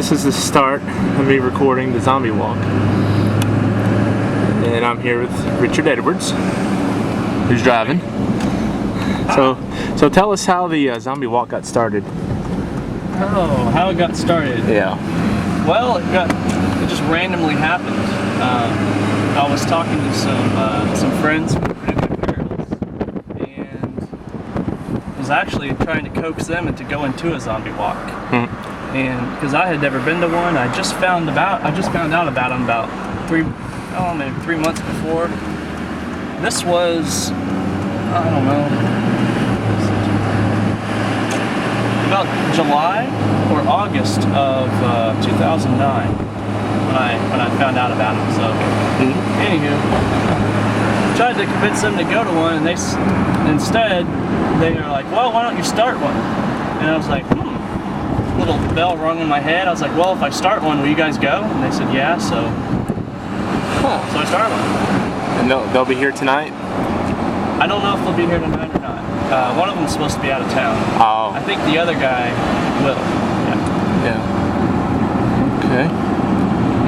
This is the start of me recording the zombie walk. And I'm here with Richie Edwards, who's driving. So tell us how the zombie walk got started. Oh, how it got started? Yeah. Well, it just randomly happened. I was talking to some friends from Paducah, and was actually trying to coax them into going to a zombie walk. And because I had never been to one, I just found out about them about maybe 3 months before. This was, I don't know, about July or August of 2009 when I found out about it. So, anywho, tried to convince them to go to one, and instead they were like, "Well, why don't you start one?" And I was like, Little bell rung in my head. I was like, "Well, if I start one, will you guys go?" And they said, "Yeah." So I started one. And they'll be here tonight? I don't know if they'll be here tonight or not. One of them's supposed to be out of town. Oh. I think the other guy will. Yeah. Okay.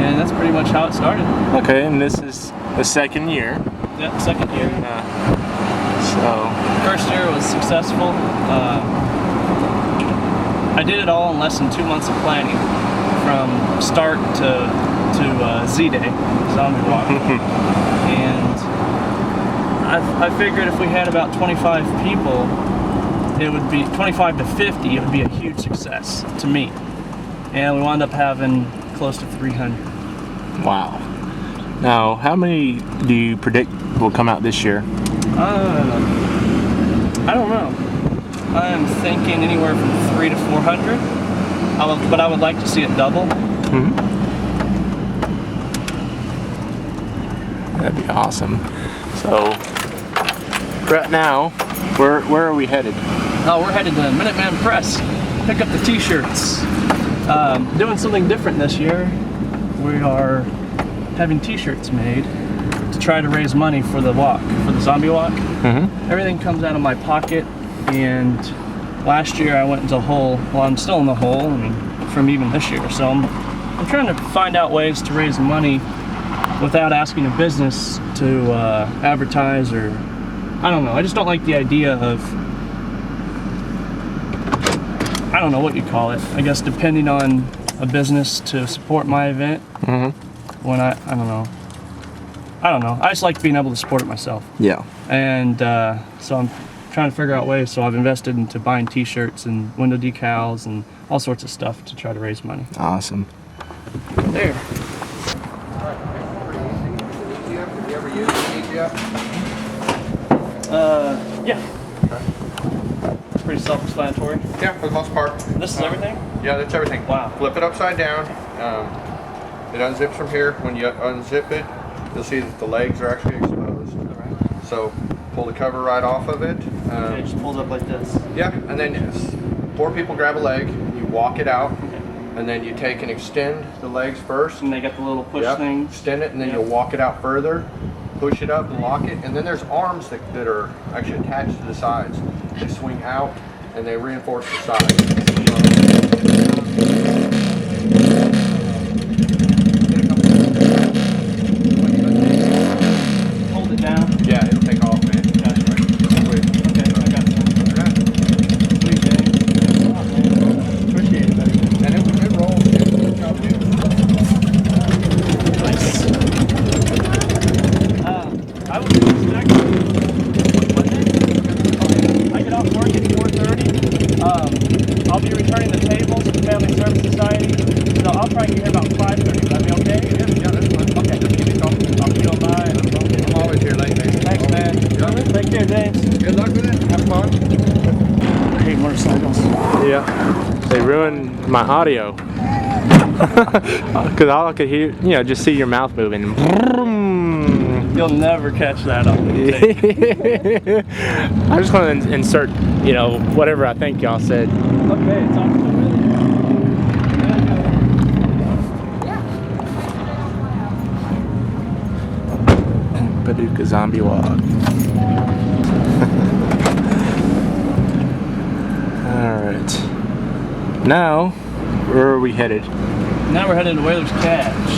And that's pretty much how it started. Okay, and this is the second year. Yeah, second year. So. First year was successful. I did it all in less than 2 months of planning, from start to Z-Day, zombie walk. And I figured if we had about 25 people, it would be 25 to 50. It would be a huge success to me. And we wound up having close to 300. Wow. Now, how many do you predict will come out this year? I don't know. I'm thinking anywhere from 300 to 400. But I would like to see it double. That'd be awesome. So, right now, where are we headed? Oh, we're headed to Minuteman Press. Pick up the t-shirts. Doing something different this year. We are having t-shirts made to try to raise money for the walk, for the zombie walk. Everything comes out of my pocket, and last year I went into a hole. Well, I'm still in the hole, I mean, from even this year. So I'm trying to find out ways to raise money without asking a business to advertise, or I don't know. I just don't like the idea of, I don't know what you call it. I guess depending on a business to support my event. When I don't know. I just like being able to support it myself. Yeah. And so I'm trying to figure out ways. So I've invested into buying t-shirts and window decals and all sorts of stuff to try to raise money. Awesome. There. Have you ever used these yet? Yeah. It's pretty self-explanatory. Yeah, for the most part. This is everything? Yeah, that's everything. Wow. Flip it upside down. It unzips from here. When you unzip it, you'll see that the legs are actually exposed. All right. So pull the cover right off of it. Okay, it just pulls up like this. Yeah, and then 4 people grab a leg, you walk it out, and then you take and extend the legs first. And they got the little push Yep, things. extend it, and then you'll walk it out further, push it up and lock it, and then there's arms that are actually attached to the sides. They swing out and they reinforce the sides. Hold it down. Yeah, it'll take off, man. Got it. Okay, I got that. Alright. Sweet, James. Oh, man. Appreciate it, buddy. And it rolls. Good job, dude. Nice. I was actually Monday. I get off work at 4:30. I'll be returning the tables at the Family Service Society. So I'll probably get here about 5:30. Would that be okay? Yeah, that's fine. Okay. Just give me a call. I'll be on by. I'm always here late, man. Thanks, man. Yeah. Take care, James. Good luck with it. Have fun. I hate motorcycles. Yeah. They ruined my audio. Because all I could hear, just see your mouth moving. You'll never catch that on the tape. I just want to insert, whatever I think y'all said. Okay, it's off to the really Paducah zombie walk. Alright. Now, Where are we headed? Now we're headed to Whaler's Catch.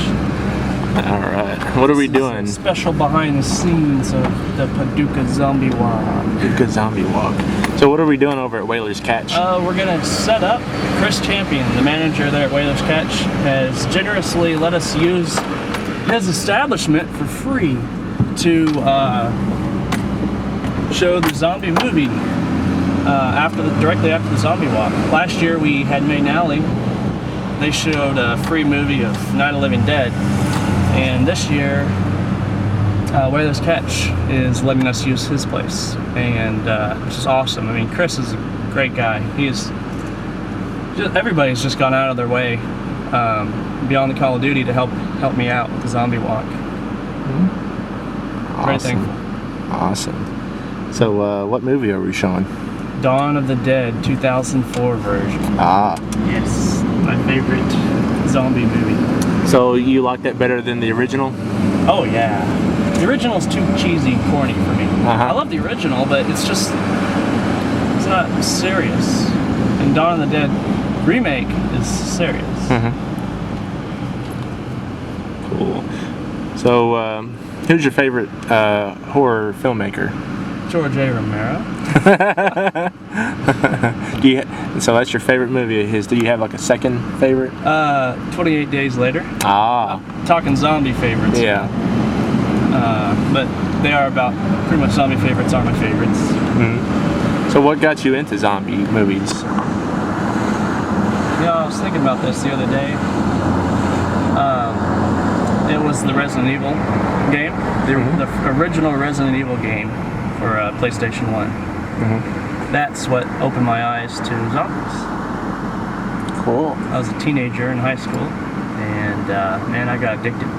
All right. What are we doing? Special behind the scenes of the Paducah Zombie Walk. Paducah Zombie Walk. So what are we doing over at Whaler's Catch? We're gonna set up. Chris Champion, the manager there at Whaler's Catch, has generously let us use his establishment for free to show the zombie movie directly after the Zombie Walk. Last year we had Main Alley. They showed a free movie of Night of the Living Dead, and this year Whaler's Catch is letting us use his place, and which is awesome. I mean, Chris is a great guy. Everybody's just gone out of their way beyond the Call of Duty to help me out with the Zombie Walk. Very thankful. Awesome. So what movie are we showing? Dawn of the Dead 2004 version. Ah. Yes, my favorite zombie movie. So you like that better than the original? Oh yeah. The original's too cheesy and corny for me. I love the original, but it's not serious. And Dawn of the Dead remake is serious. Cool. So who's your favorite horror filmmaker? George A. Romero. So that's your favorite movie of his. Do you have like a second favorite? 28 Days Later. Ah. Talking zombie favorites. Yeah. But they are pretty much zombie favorites are my favorites. So what got you into zombie movies? I was thinking about this the other day. It was the Resident Evil game, the original Resident Evil game for PlayStation 1. That's what opened my eyes to zombies. Cool. I was a teenager in high school, and man, I got addicted.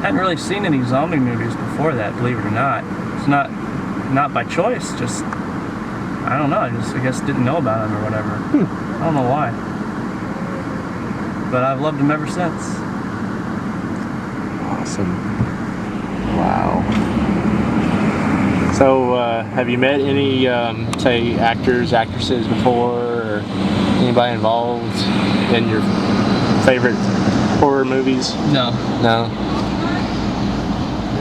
Hadn't really seen any zombie movies before that, believe it or not. It's not by choice, just I don't know. I guess didn't know about them or whatever. I don't know why, but I've loved them ever since. Awesome. Wow. So, have you met any, say, actors, actresses before, or anybody involved in your favorite horror movies? No. No.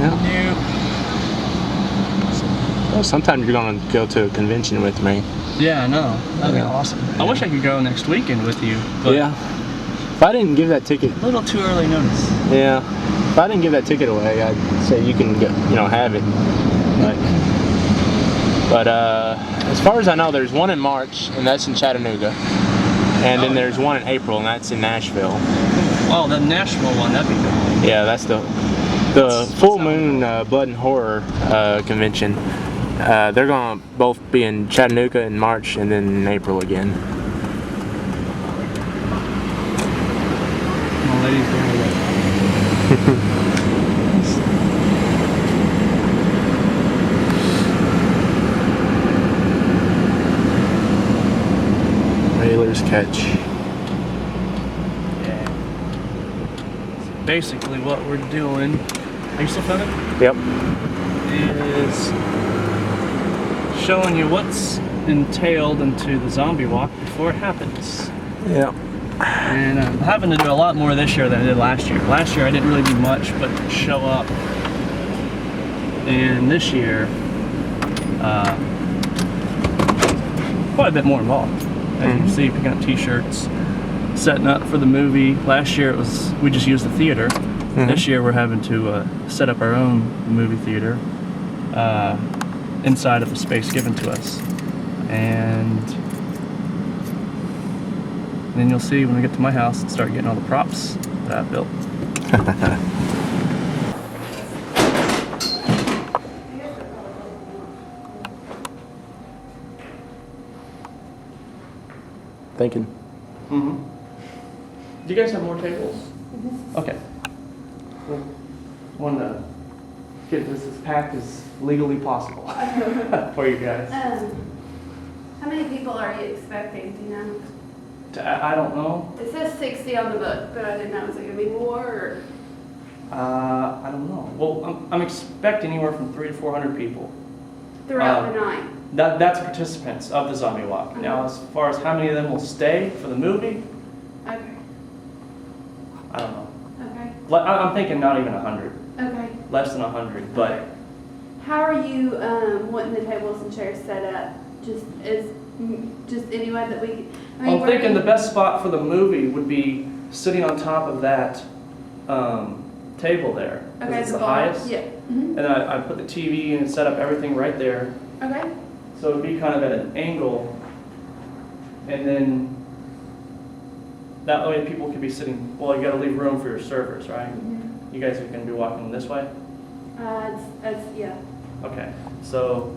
Yeah. Well, sometimes you're gonna go to a convention with me. Yeah, I know. That'd be awesome. I wish I could go next weekend with you. But yeah. If I didn't give that ticket, a little too early notice. Yeah. If I didn't give that ticket away, I'd say you can go, have it. But as far as I know, there's one in March, and that's in Chattanooga, and then there's one in April, and that's in Nashville. Oh, the Nashville one, that'd be good. Yeah, that's the Full Moon Blood and Horror convention. They're gonna both be in Chattanooga in March, and then in April again. My lady's going away. Whaler's Catch. Yeah. So basically what we're doing, are you still filming? Yep. Is showing you what's entailed into the zombie walk before it happens. Yep. And I'm having to do a lot more this year than I did last year. Last year I didn't really do much but show up. And this year, quite a bit more involved. As you can see, picking up t-shirts, setting up for the movie. Last year we just used the theater. This year we're having to set up our own movie theater inside of the space given to us. And then you'll see when we get to my house and start getting all the props that I've built. Thinking. Do you guys have more tables? Okay. Well, want to get this as packed as legally possible for you guys. How many people are you expecting, do you know? I don't know. It says 60 on the book, but I didn't know, is it going to be more or? I don't know. Well, I'm expecting anywhere from 300 to 400 people. Throughout the night? That's participants of the zombie walk. Now, as far as how many of them will stay for the movie, Okay, I don't know. okay, I'm thinking not even 100, okay. less than 100. But How are you wanting the tables and chairs set up? Just any way that we? I'm thinking the best spot for the movie would be sitting on top of that table there. 'Cause Okay, it's the bar. highest. Yeah. Mm-hmm. And I put the TV and set up everything right there. Okay. So it'd be kind of at an angle. And then that way people could be sitting, well, you gotta leave room for your servers, right? Mm-hmm. You guys are gonna be walking this way? Yeah. Okay, so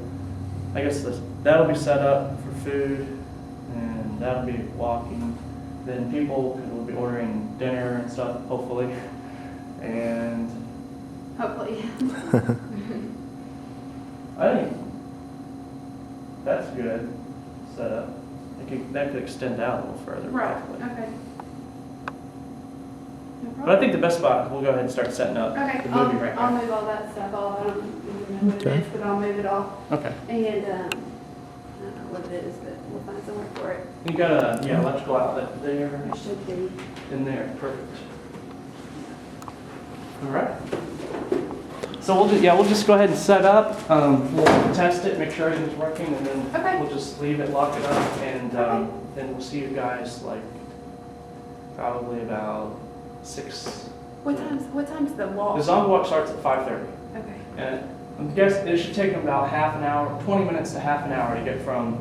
I guess that'll be set up for food and that'll be walking. Then people will be ordering dinner and stuff, hopefully. And Hopefully. I think that's good setup. That could extend out a little further. Right. hopefully. Okay. No But I think the best spot, we'll go ahead and start setting up Okay, the movie right I'll now. move all that stuff off. I don't even know what it Okay. is, but I'll move it all. Okay. And, I don't know what it is, but we'll find somewhere for it. You got a electrical outlet there, It should be. in there, perfect. All right. So we'll just go ahead and set up. We'll test it, make sure everything's working, and then Okay. we'll just leave it, lock it up, and Okay. then we'll see you guys like probably about 6. What time's the walk? The zombie walk starts at 5:30, Okay. and I'm guessing it should take them about half an hour, 20 minutes to half an hour to get from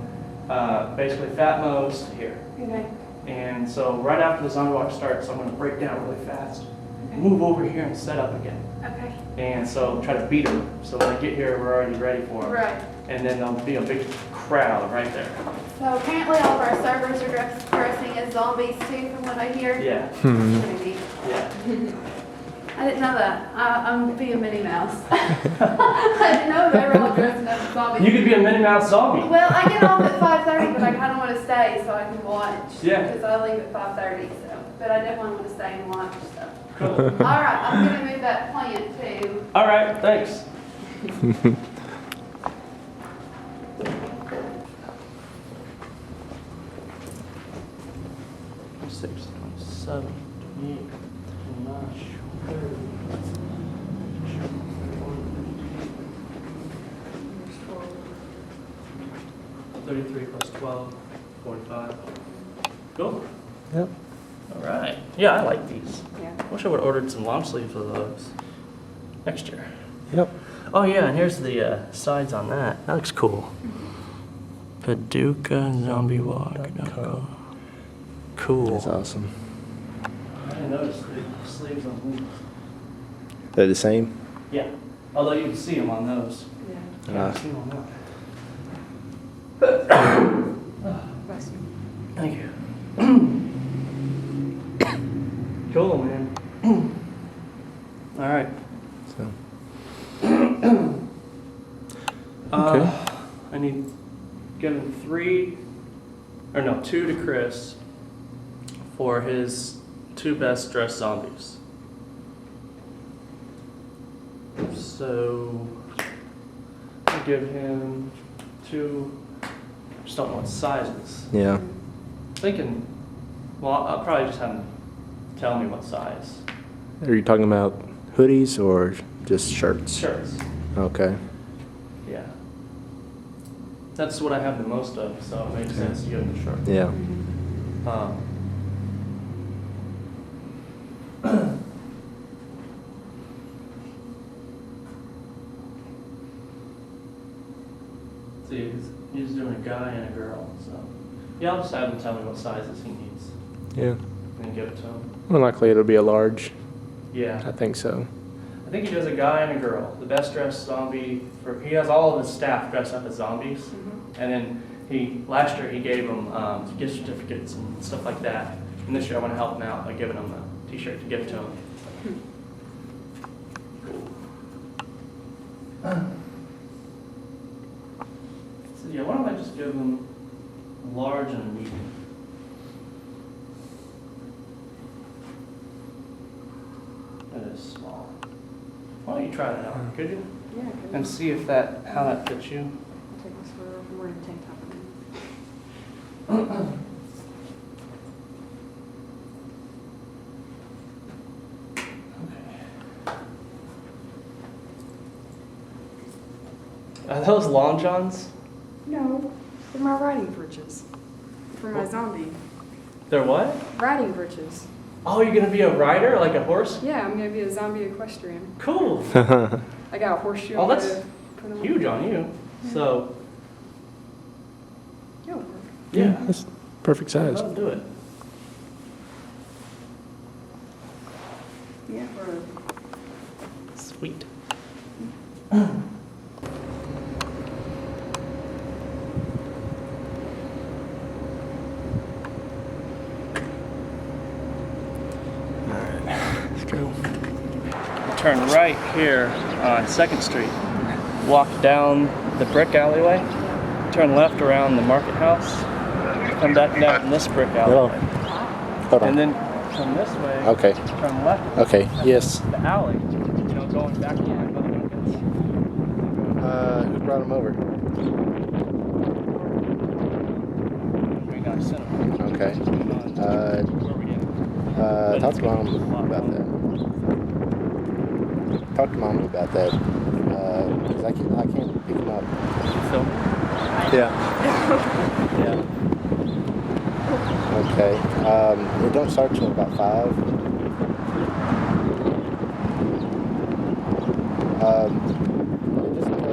basically Fat Mo's to here. Okay. And so right after the zombie walk starts, I'm going to break down really fast, Okay. move over here and set up again. Okay. And so try to beat them. So when I get here, we're already ready for them. Right. And then there'll be a big crowd right there. So apparently all of our servers are dressing as zombies too, from what I hear. Yeah, Maybe. yeah. I didn't know that. I'm being Minnie Mouse. I didn't know they were all dressing up as zombies. You could be a Minnie Mouse zombie. Well, I get off at 5:30, but I kind of want to stay so I can watch. Yeah. Because I leave at 5:30, so. But I definitely want to stay and watch, so. Cool. All right, I'm going to move that plant too. All right, thanks. 6, 7, 8, 9, 33 plus 12, 45. Cool. Yep. All right. Yeah, I like these. Yeah. Wish I would have ordered some long sleeves of those next year. Yep. Oh yeah, and here's the sides on that. That looks cool. Paducah Zombie Walk. Cool. That's awesome. I didn't notice the sleeves on these. They're the same? Yeah. Although you can see them on those. Yeah. Can't see them on that. Thank you. Cool, man. All right. So. Okay. I need give him 2 to Chris for his 2 best dressed zombies. So I'll give him 2. Just don't know what sizes. Yeah. Thinking, well, I'll probably just have him tell me what size. Are you talking about hoodies or just shirts? Shirts. Okay. Yeah. That's what I have the most of, so it makes sense to give him a shirt. Yeah. See, he's doing a guy and a girl, so. Yeah, I'll just have him tell me what sizes he needs Yeah. and give it to him. More likely it'll be a large. Yeah. I think so. I think he does a guy and a girl. The best dressed zombie, he has all of his staff dressed up as zombies. Mm-hmm. And then last year he gave them gift certificates and stuff like that. And this year I want to help him out by giving him a t-shirt to give to him. So yeah, why don't I just give him a large and a medium? That is small. Why don't you try that out, could you? Yeah. And see if how that fits you. Take this photo from wearing a tank top. Are those long johns? No, they're my riding breeches. For my zombie. They're what? Riding breeches. Oh, you're gonna be a rider, like a horse? Yeah, I'm gonna be a zombie equestrian. Cool. I got a horseshoe. Oh, I'm that's gonna put on. huge on you. So, It'll work. yeah, That's perfect size. I'll do it. Yeah, for Sweet. Let's go. Turn right here on 2nd Street. Walk down the brick alleyway. Turn left around the market house. Come back down this brick Hello. alleyway. Hold And on. then come this way. Okay. Turn left. Okay. Yes. The alley. You know, going back to my mother markets. Who brought him over? We got cinema. Okay. Where we get? Talk to mom about that. Talk to mom about that. Because I can't pick him up. Film. Yeah. Yeah. Okay. It don't start till about 5. Just all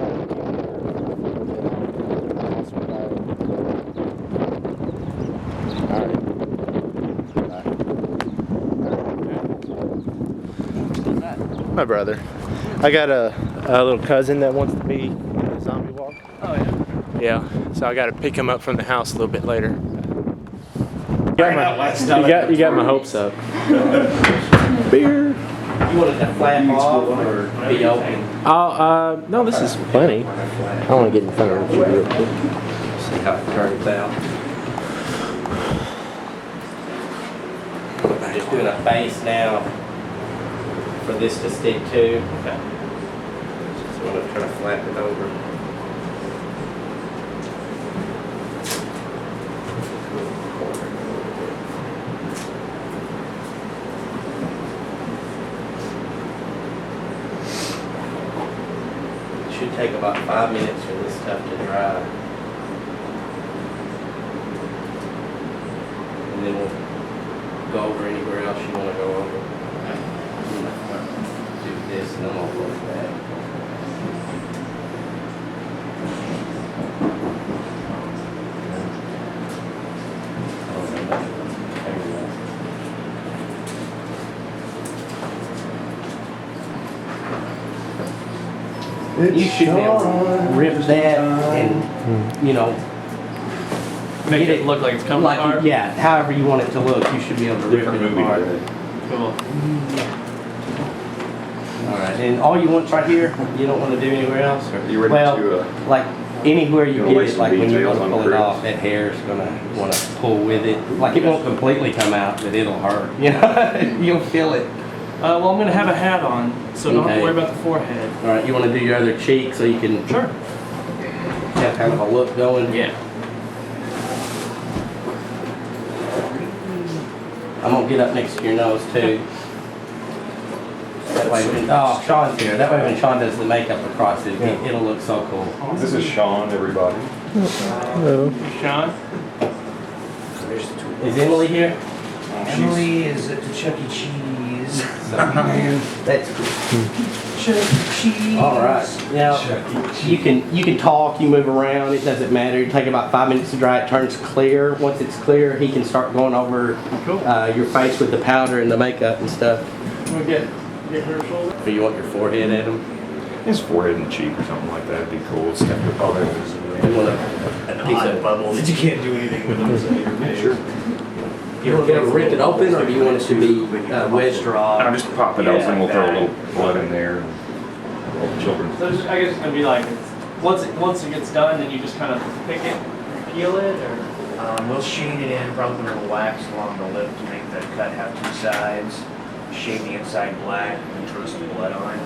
right. What's that? My brother. I got a little cousin that wants to be in the zombie walk. Oh yeah. Yeah, so I got to pick him up from the house a little bit later. You got my hopes up. Beer. You wanted to flap off or be open? No, this is plenty. I want to get in front of you real quick. See how it turns out. Just doing a base now for this to stick to. Okay. So I'm going to try to flap it over. Should take about 5 minutes for this stuff to dry. And then we'll go over anywhere else you want to go over. Do this and then I'll work that. You should be able to rip that and, you know, Make it look like it's coming like, apart. yeah, however you want it to look, you should be able to rip it apart. Cool. All right, and all you want right here, you don't want to do anywhere else? Or, You ready well, to, like anywhere you gonna get lay it, some like when you details want to on pull it Chris? off, that hair is going to want to pull with it. Like it won't completely come out, but it'll hurt. You know, you'll feel it. Well, I'm gonna have a hat on, so don't have Okay. to worry about the forehead. All right, you want to do your other cheek so you can Sure. have kind of a look going? Yeah. I'm gonna get up next to your nose too. That way, when, oh, Sean's here. That way, when Sean does the makeup across it, it'll look so cool. This is Sean, everybody. Hello. Sean? Is Emily here? Emily is at the Chuck E. Cheese. That's cool. Chuck E. Cheese. All right. Now you can talk, you move around. It doesn't matter. It take about 5 minutes to dry. It turns clear. Once it's clear, he can start going over your face with the powder and the makeup and stuff. We'll get her shoulder. Or you want your forehead at him? His forehead and cheek or something like that would be cool. It's kind of You want a piece of bubble that you can't do anything with them. So you're Sure. You want to rip it open, or do you want it to be wedge draw? I'll just pop it open. We'll throw a little blood in there. And all the children. So I guess it's gonna be like once it gets done, then you just kind of pick it, and peel it, or We'll shade it in, probably put a little wax along the lip to make the cut have 2 sides. Shade the inside black and throw some blood on it.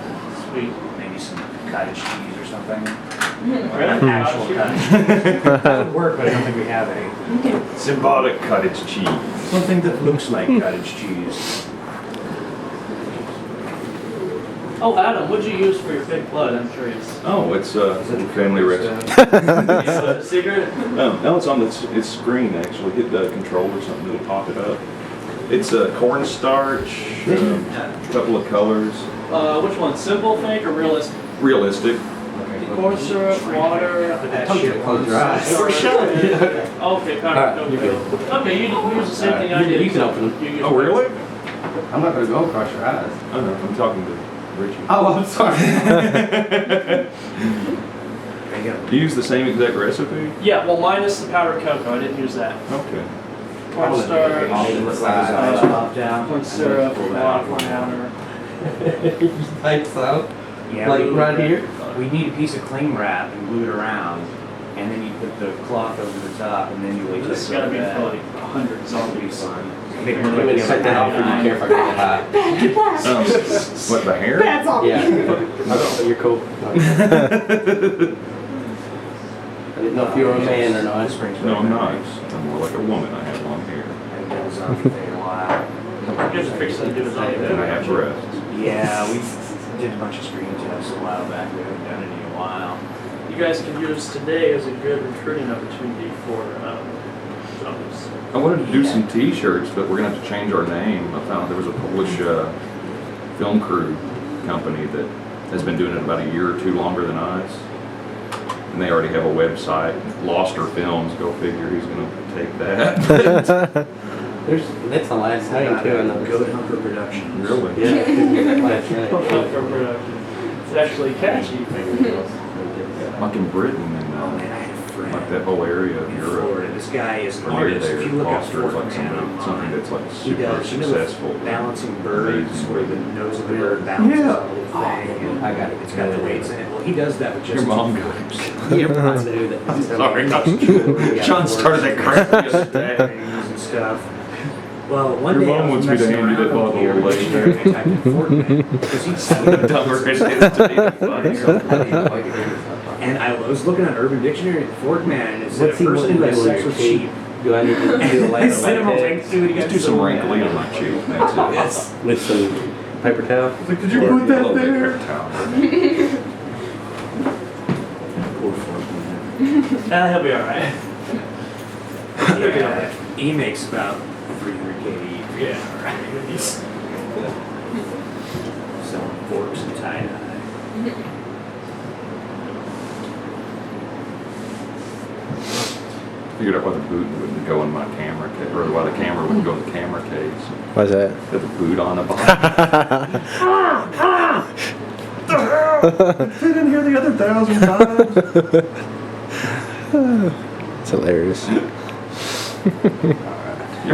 sweet. Maybe some cottage cheese or something. Or an actual cottage cheese. That would work, but I don't think we have any. Symbolic cottage cheese. Something that looks like cottage cheese. Oh, Adam, what'd you use for your fake blood? I'm curious. Oh, it's family recipe. Is it a secret? No, it's on its screen actually. Hit the control or something, it'll pop it up. It's cornstarch, a couple of colors. Which one? Simple, fake, or realistic? Realistic. Corn syrup, water. Close your eyes. We're showing it. Okay, Alright, Connor, you're go. Okay, you use the same thing I did. You can open them. You use Oh, really? I'm not gonna go across your eyes. Oh, no, I'm talking to Richie. Oh, I'm sorry. Do you use the same exact recipe? Yeah, well, minus the powdered cocoa. I didn't use that. Okay. Cornstarch, It looks like his eyes popped out. corn syrup, water, powder. Think so? Yeah, Like right here? We need a piece of cling wrap and glue it around, and then you put the cloth over the top, and then you wait till This it's is gonna be bad. for like 100 zombies. Make You want me to cut that off, or do you care if I get high? What, the hair? That's all. Yeah. Okay, you're cool. I didn't know if you were a man or not. No, I'm not. I'm more like a woman. I have long hair. And that was on for a while. You guys are fixing to do it on And I have breasts. Yeah, we did a bunch of screen tests a while back. We haven't done it in a while. You guys can use today as a good recruiting opportunity for zombies. I wanted to do some T-shirts, but we're gonna have to change our name. I found there was a Polish film crew company that has been doing it about a year or two longer than us, and they already have a website. Loster Films, go figure who's gonna take that. That's the last name too, I know. Goat Hunter Productions. Really? Yeah, last name. It's actually catchy. Like in Britain Oh and man, I had a friend like that whole area of in Europe. Florida. This guy is an Or near artist. there, If you look at Foster is like Forkman something online, that's like he super does, successful. balancing birds Amazing. where the nose of the bird bounces Yeah. on the little thing. And I got it. It's got the weights in it. Well, he does that with just Your mom two got fingers. Yeah, I knew that. I'm sorry. Sean started that crap yesterday. Things and stuff. Well, one Your day I mom was wants me to messing hand you that around bottle here of with Lane. the dictionary, I typed in Forkman, because he's Dumber it is to be funny. And I was looking on Urban Dictionary at Forkman, and it said a What's he person who wanting has to do sex with with your sheep. Do I need to do a I layer sent him a like link to it. He got Just do so some mad. wrinkly on my cheek. That's it. Yes. that? With some paper towel? Like, did you put that there? Poor Forkman. He'll be alright. Yeah, he makes about 300K. Yeah, right. He's selling forks and tie-dye. Figured out why the boot wouldn't go in my camera case, or why the camera wouldn't go in the camera case. Why's that? Got the boot on the bottom. What the hell? Fit in here the other 1,000 times. It's hilarious. You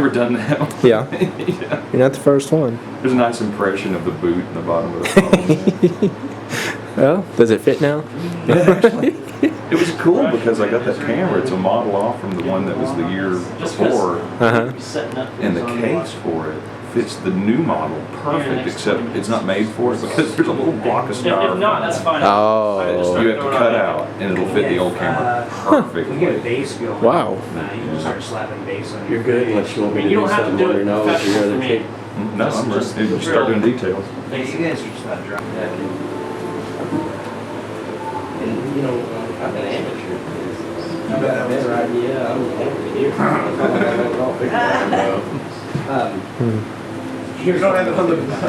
ever done that? Yeah. Yeah. You're not the first one. There's a nice impression of the boot in the bottom of the phone. Well, does it fit now? It was cool because I got that camera. It's a model off from the one that was the year before. Uh-huh. Setting up And the zombie case for it fits the new model perfect, except it's not made for it because there's a little block of If not, that's styrofoam fine. Oh. you have to cut out, and it'll fit the old camera We get a perfectly. bass going. Wow. You just start slapping bass on You're good unless you want me to You do don't have to something do on it your nose or your professional other for me. cheek. No, I'm ready. You start doing details. You guys are just about to drop that. And, you know, I'm an amateur. You got a better idea. I'm an amateur here. I got it all figured out, bro. You don't have it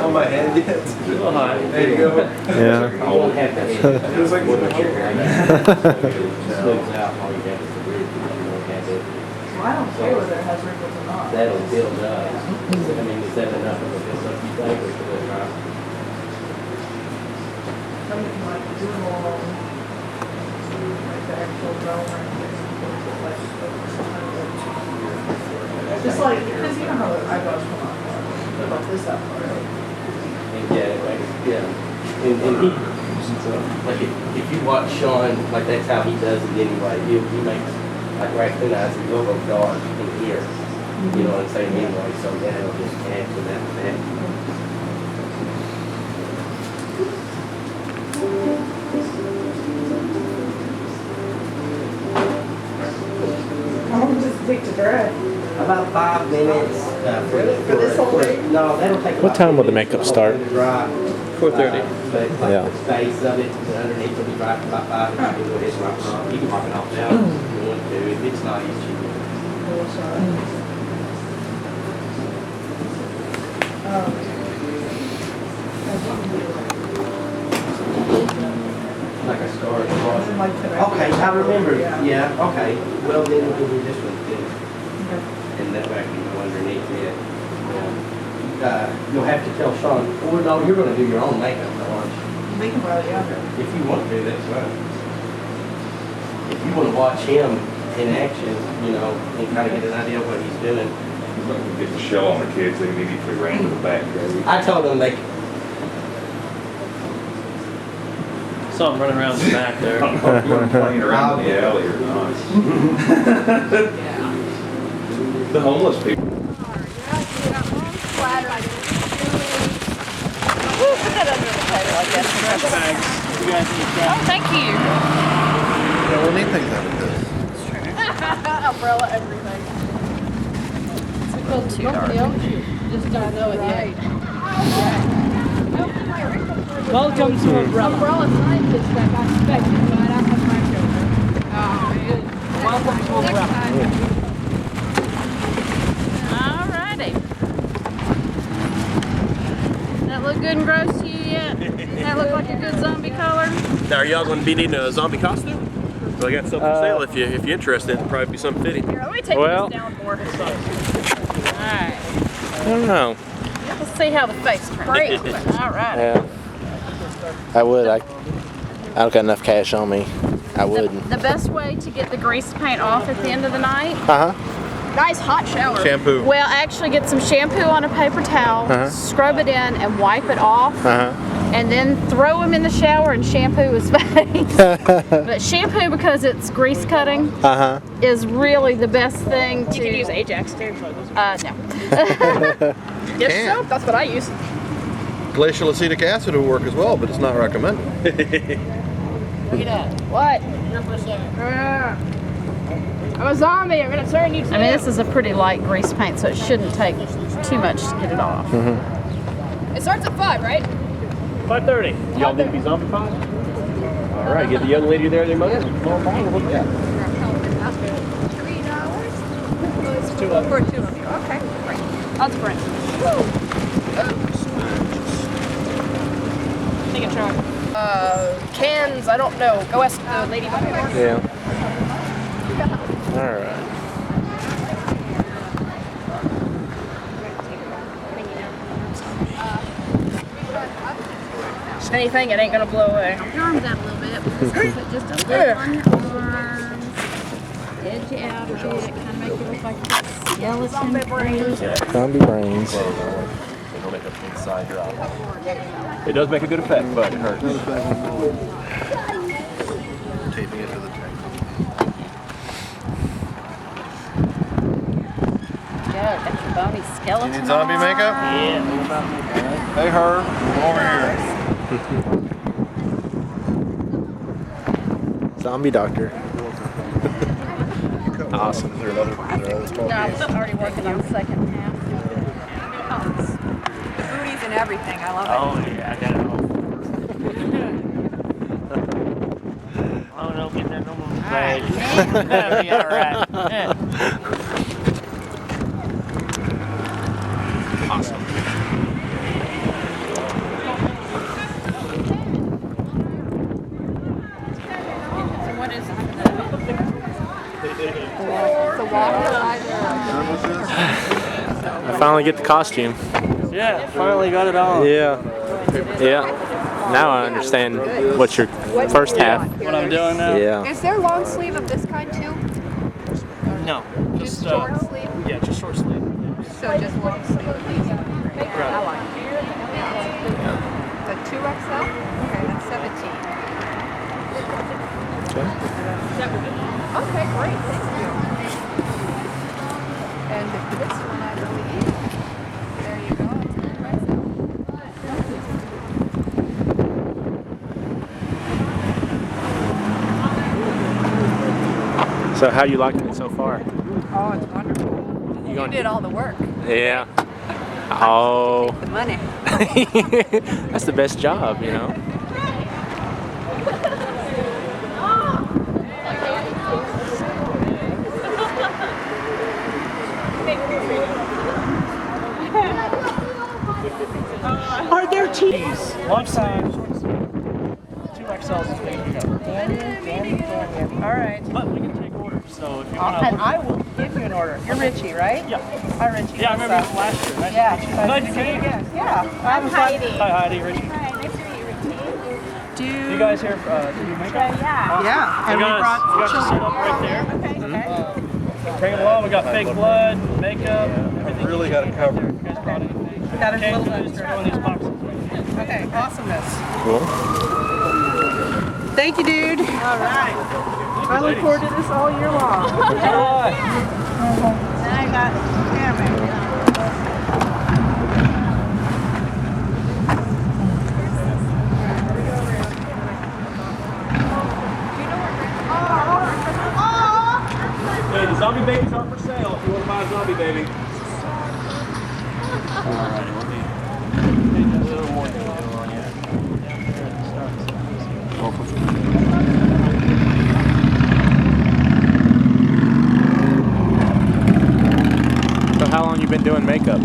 on my head yet. Oh, hi. There you go. Yeah. You won't have that. It was like What about your hair? Smooths out all you have is the root, but you won't have it. Well, I don't care whether it has wrinkles or not. That'll build up. I mean, is that enough of a build up you think, or should it not? Some of them like doodle, like the actual drawing. Just like, because you know how the eyebrows come on, about this up, right? And yeah, like, yeah. And he, like, if you watch Sean, like, that's how he does it anyway. He makes, like, raccoon eyes a little dark in here. You know what I'm saying? Anyway, so that'll just add to that effect. take to dry? About 5 minutes. For this whole thing? No, that'll take. What time will the makeup start? 4:30. But like Yeah. the space of it underneath will be dry for about 5 minutes. You can pop it off now if you want to. If it's not itchy. Like a scar. Like today. Okay, I remember. Yeah. Okay. Well, then we'll do this one too. And that way I can go underneath it. You'll have to tell Sean. Well, no, you're going to do your own makeup, aren't you? They can probably, yeah. If you want to, that's fine. If you want to watch him in action, you know, and kind of get an idea of what he's doing. Get the shell on the kids, they immediately ran to the back. I told him they. Saw him running around the back there. Playing around in the alley or not. The homeless people. Oh, thank you. Yeah, we'll need things out of this. Umbrella, everything. It's a little too dark. Just don't know it yet. Welcome to Umbrella. Umbrella scientist that got expected, but I don't have my children. Welcome to Umbrella. Alrighty. That look good and gross to you yet? That look like a good zombie color? Now, are y'all going to be needing a zombie costume? Well, I got something for sale if you're interested. It'll probably be something fitting. Here, let me take Well. this down more. Alright. I don't know. Let's see how the face turns. Great. Alright. Yeah. I would. I don't got enough cash on me. I wouldn't. The best way to get the grease paint off at the end of the night, Uh-huh. nice hot shower. Shampoo. Well, actually get some shampoo on a paper towel, scrub it in and wipe it off, and then throw him in the shower and shampoo his face. But shampoo, because it's grease cutting, is really the best thing to... You can use Ajax too. No. Yes, so that's what I use. Glacial acetic acid will work as well, but it's not recommended. What? I'm a zombie. I'm gonna turn you. I mean, this is a pretty light grease paint, so it shouldn't take too much to get it off. It starts at 5, right? 5:30. Y'all need to be zombified? All right, get the young lady there their money. $3. It's 2 of for 2 of you. Okay, great. That's great. Take a try. Cans. I don't know. Go ask the lady behind there. Yeah. All right. Just anything, it ain't gonna blow away. Your arms out a little bit. Put just a little on your arms. Edge it out a bit. Kind of make it look like a skeleton brain. Zombie brains. It does make a good effect, but it hurts. Taping it to the tank. Yeah, got your bony skeleton. You need zombie makeup? Yeah. Hey, her. Come over here. Zombie doctor. Awesome. Is there another No, I'm already working on the second half. Booties and everything, I love it. Oh, yeah, I got it all. Oh, no, get that no more. Right. That'll be all right. Awesome. So what is it? I finally get the costume. Yeah, finally got it on. Yeah. Yeah. Now I understand what's your first half. What I'm doing now? Yeah. Is there long sleeve of this kind too? No. Just short sleeve? Yeah, just short sleeve. So just long sleeve of these. I like it. The 2XL? Okay, that's 17. Okay, great, thank you. And this one, I believe, there you go. So how you liking it so far? Oh, it's wonderful. You did all the work. Yeah. Oh. The money. That's the best job, you know. Are there cheese? Lunch size. 2XLs is big. All right. But we can take orders, so if you want to. And I will give you an order. You're Richie, right? Yeah. Hi, Richie. Yeah, I remember you last year. Nice to meet you. Nice to meet you again. Yeah. I'm Heidi. Hi, Heidi, Richie. Hi, nice to meet you, Richie. You guys here do makeup? Yeah. Yeah. And we got you set up right there. Bring them along. We got fake blood, makeup, everything. Really got it covered. You guys brought it. Got a Okay, little just extra. throw in these boxes. Okay, awesomeness. Cool. Thank you, dude. All right. I look forward to this all year long. Enjoy. And I got hammer. Hey, the zombie babies are for sale if you want to buy a zombie baby. All right, let me take a little more detail on you. So how long you been doing makeup?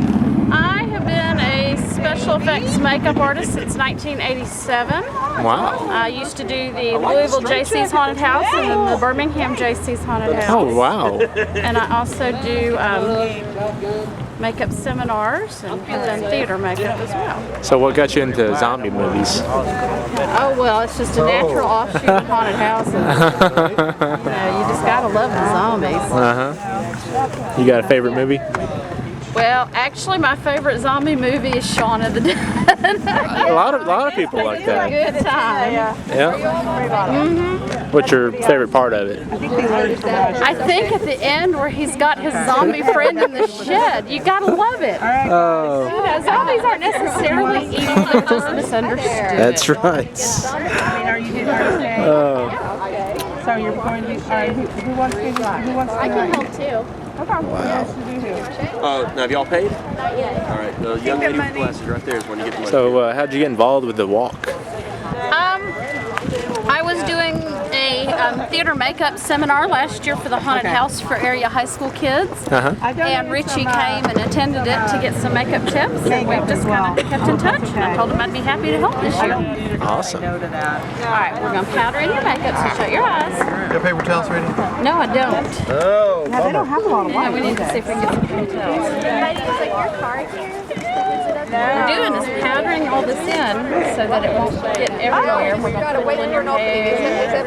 I have been a special effects makeup artist since 1987. Wow. I used to do the Louisville JC's Haunted House and then the Birmingham JC's Haunted House. Oh wow. And I also do makeup seminars and have done theater makeup as well. So what got you into zombie movies? Oh well, it's just a natural offshoot of haunted houses. You just gotta love the zombies. You got a favorite movie? Well, actually, my favorite zombie movie is Shaun of the Dead. A lot of people like that. Good time. Yeah. What's your favorite part of it? I think at the end where he's got his zombie friend in the shed, you gotta love it. Oh. You know, zombies aren't necessarily evil; they're just misunderstood. That's right. Are you doing Oh. So you're going to be, who wants to I can help too. Wow. Now have y'all paid? Not yet. All right. The young lady with glasses right there is when you get the money. So how'd you get involved with the walk? I was doing a theater makeup seminar last year for the haunted house for area high school kids. And Richie came and attended it to get some makeup tips, and we've just kind of kept in touch. And I told him I'd be happy to help this year. Awesome. All right, we're going to powder in your makeup, so shut your eyes. You have paper towels ready? No, I don't. Oh, Yeah, they don't have a lot of Yeah, white. we need to see if we can get some details. Your car here? What we're doing is powdering all this in so that it won't get everywhere. We're going to put it in your hair.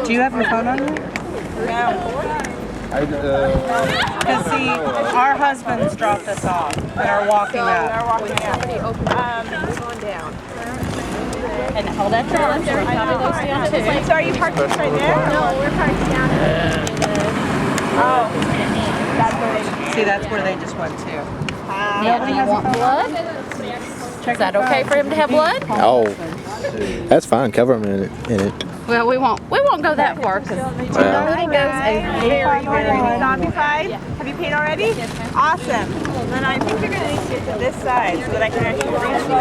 Do you have your phone on you? No. Because see, our husbands dropped us off and are walking up. And hold out your arms. We're going to powder those down too. So are you parked right there? No, we're parked down at Oh. See, that's where they just went to. Now, do you want blood? Is that okay for him to have blood? Oh, that's fine. Cover them in it. Well, we won't go that far because Hi guys. Zombie 5? Have you paid already? Awesome. Then I think you're going to need to get to this side so that I can actually reach it.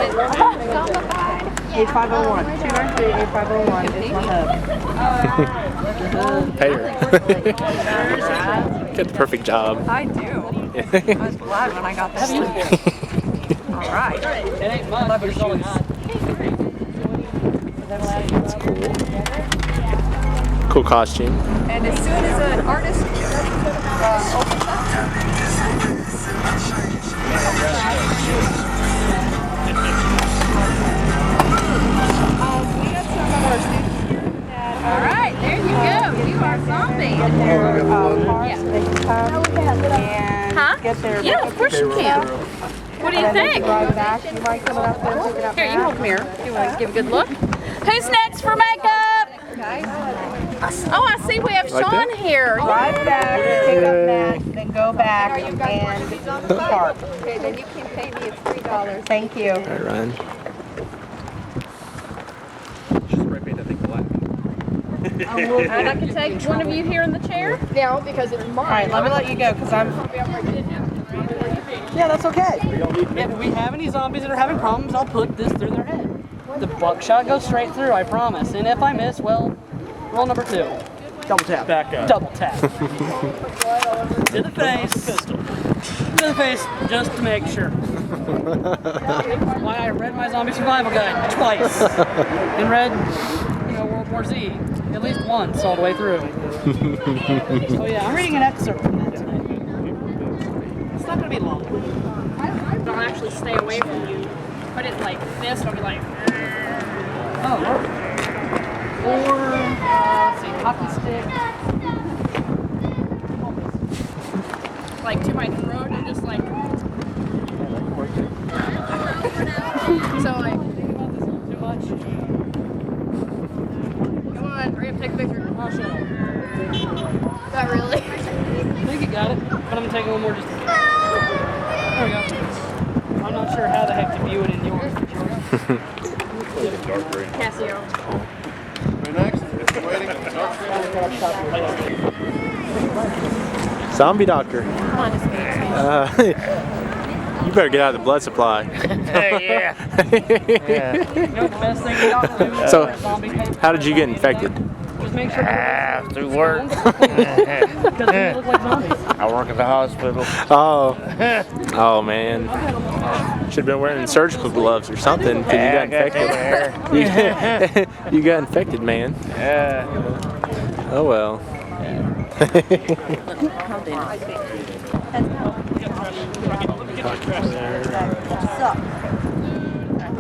8501. 293-8501 is my hub. Pay her. Get the perfect job. I do. I was glad when I got this. All right. Love your shoes. That's cool. Cool costume. And as soon as an artist opens all right, there you go. You are a zombie. Huh? Yeah, of course you can. What do you think? Here, you hold the mirror. You want to give a good look? Who's next for makeup? Oh, I see we have Sean here. Drive back, pick up next, then go back and park. Okay, then you can pay me. It's $3. Thank you. All right, Ryan. Just spray paint that thing black. And I can take one of you here in the chair now because it's mine. All right, let me let you go because I'm. Yeah, that's okay. If we have any zombies that are having problems, I'll put this through their head. The buckshot goes straight through, I promise. And if I miss, well, roll number 2. Double tap. Back up. Double tap. To the face. To the face, just to make sure. Why I read my zombie survival guide twice. And read, World War Z at least once all the way through. So yeah, I'm reading an excerpt from that tonight. It's not gonna be long. I'll actually stay away from you. Put it like this, and I'll be like. Oh, or let's see, hockey stick. Like to my throat and just like. So like. Too much. Come on, hurry up, take a picture. Oh, shut up. Not really. I think you got it, but I'm gonna take a little more just. There we go. I'm not sure how the heck to view it in yours. Casio. Zombie doctor. You better get out of the blood supply. Yeah. So, how did you get infected? Just make sure. Through work. Because they look like zombies. I work at the hospital. Oh. Oh man. Should have been wearing surgical gloves or something because you got infected. You got infected, man. Yeah. Oh well.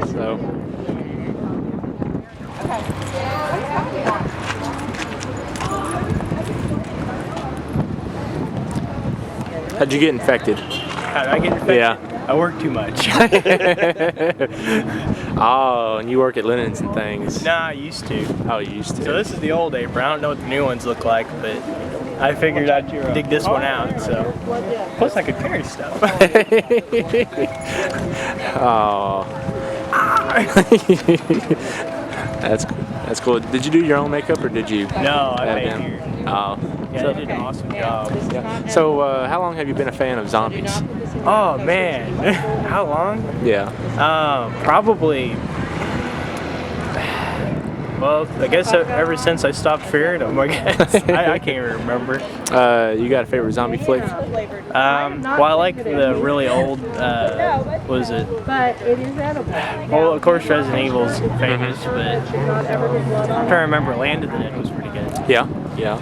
So. How'd you get infected? How did I get infected? Yeah. I work too much. Oh, and you work at Linens and things. Nah, I used to. Oh, you used to. So this is the old apron. I don't know what the new ones look like, but I figured I'd dig this one out. So plus I could carry stuff. Oh. That's cool. Did you do your own makeup or did you? No, I have paid him? here. Oh. Yeah, they did an awesome job. Yeah. So, how long have you been a fan of zombies? Oh man, how long? Yeah. Probably. Well, I guess ever since I stopped fearing them, I guess. I can't even remember. You got a favorite zombie flick? Well, I like the really old, what was it? But it is edible. Well, of course Resident Evil's famous, but I'm trying to remember Land of the Dead was pretty good. Yeah, yeah.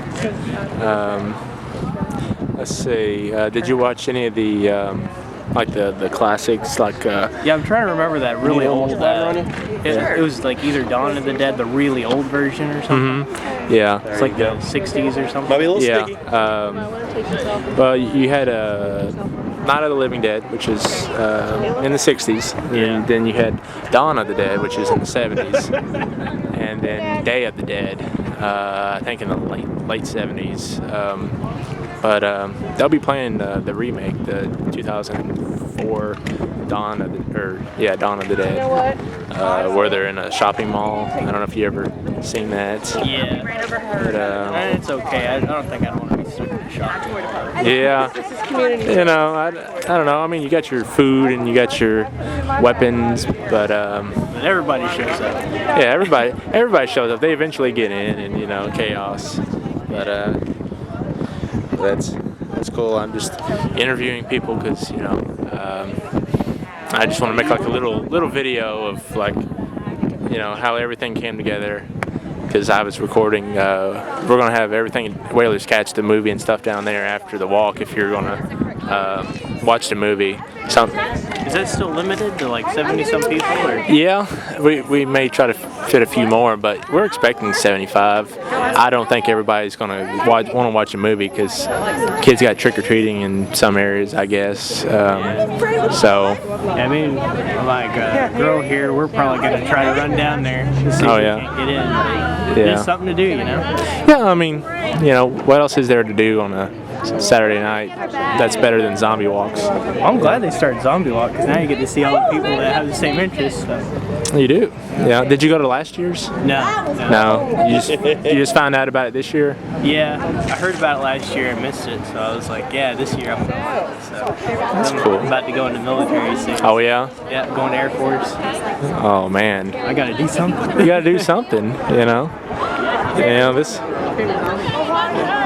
Let's see. Did you watch any of the like the classics? Like yeah, I'm trying to remember that really old. It was like either Dawn of the Dead, the really old version, or something. Mm-hmm. Yeah, it's like the '60s or something. Might be a little yeah. sticky. Well, you had Night of the Living Dead, which is in the '60s. And then you had Dawn of the Dead, which is in the '70s, and then Day of the Dead, I think in the late '70s. But they'll be playing the remake, the 2004 Dawn of the Dead. You know what? Where they're in a shopping mall. I don't know if you ever seen that. Yeah. But, It's okay. I don't think I'd want to be stuck in a shopping mall. yeah. You know, I don't know. I mean, you got your food and you got your weapons, but everybody shows up. Yeah, everybody shows up. They eventually get in, and chaos. But that's cool. I'm just interviewing people because I just want to make like a little video of like how everything came together. Because I was recording, we're gonna have everything Whalers Catch, the movie and stuff down there after the walk. If you're gonna watch the movie, Is that still limited to like 70 some people? Or? Yeah, we may try to fit a few more, but we're expecting 75. I don't think everybody's gonna want to watch a movie because kids got trick or treating in some areas, I guess. So. I mean, like a girl here, we're probably gonna try to run down there to see if we can get in. Yeah. It's something to do, Yeah, I mean, what else is there to do on a Saturday night. That's better than zombie walks. I'm glad they started Zombie Walk because now you get to see all the people that have the same interests. So. You do? Yeah. Did you go to last year's? No. No. You just found out about it this year? Yeah, I heard about it last year and missed it, so I was like, yeah, this year I'm going. So That's cool. I'm about to go into the military soon. Oh yeah? Yeah, going to Air Force. Oh man. I gotta do something. You gotta do something, you know? This.